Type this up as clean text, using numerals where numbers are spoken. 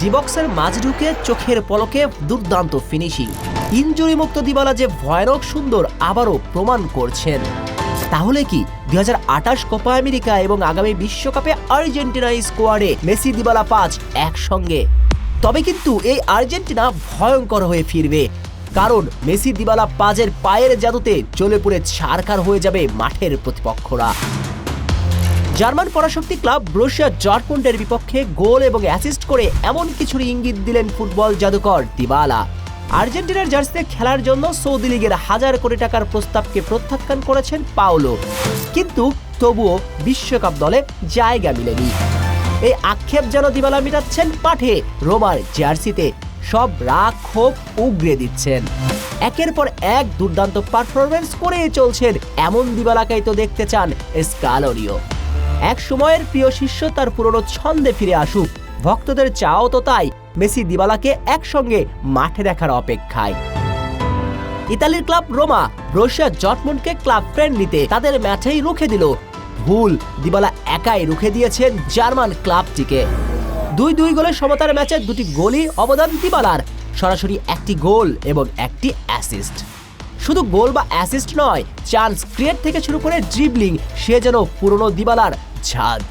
D বক্সের মাঝে ঢুকে চোখের পলকে দুর্দান্ত ফিনিশিং। ইনজুরি মুক্ত দিবালা যে ভয়ানক সুন্দর আবারও প্রমাণ করছেন। তাহলে কি 2028 কোপা আমেরিকা এবং আগামী বিশ্বকাপে আর্জেন্টিনা স্কোয়াডে মেসি দিবালা পাঁচ একসঙ্গে? তবে কিন্তু এই আর্জেন্টিনা ভয়ঙ্কর হয়ে ফিরবে, কারণ মেসি দিবালা পাঁচের পায়ের জাদুতে জ্বলে পুড়ে ছারখার হয়ে যাবে মাঠের প্রতিপক্ষরা। জার্মান পরাশক্তি ক্লাব ব্রুসিয়া ডর্টমুন্ডের বিপক্ষে গোল এবং অ্যাসিস্ট করে এমন কিছুর ইঙ্গিত দিলেন ফুটবল জাদুকর দিবালা। আর্জেন্টিনার জার্সিতে খেলার জন্য সৌদি লীগের 1000 কোটি টাকার প্রস্তাবকে প্রত্যাখ্যান করেছেন পাওলো, কিন্তু তবুও বিশ্বকাপ দলে জায়গা মিলেনি। এই আক্ষেপ যেন দিবালা মেটাচ্ছেন মাঠে রোমার জার্সিতে, সব রাগ ক্ষোভ উগরে দিচ্ছেন। একের পর এক দুর্দান্ত পারফরমেন্স করে চলছেন এমন দিবালাকেই তো দেখতে চান স্কালোনিও। এক সময়ের প্রিয় শিষ্য তার পুরনো ছন্দে ফিরে আসুক, ভক্তদের চাও তো তাই, মেসি দিবালাকে একসঙ্গে মাঠে দেখার অপেক্ষায়। ইতালির ক্লাব রোমা ব্রুসিয়া ডর্টমুন্ডকে ক্লাব ফ্রেন্ডলিতে তাদের ম্যাচেই রুখে দিল। ভুল, দিবালা একাই রুখে দিয়েছেন জার্মান ক্লাবটিকে। 2-2 গোলের সমতার ম্যাচে দুটি গোলই অবদান দিবালার, সরাসরি একটি গোল এবং একটি অ্যাসিস্ট। শুধু গোল বা অ্যাসিস্ট নয়, চান্স ক্রিয়েট থেকে শুরু করে ড্রিবলিং, সে যেন পুরনো দিবালার ঝাঁজ।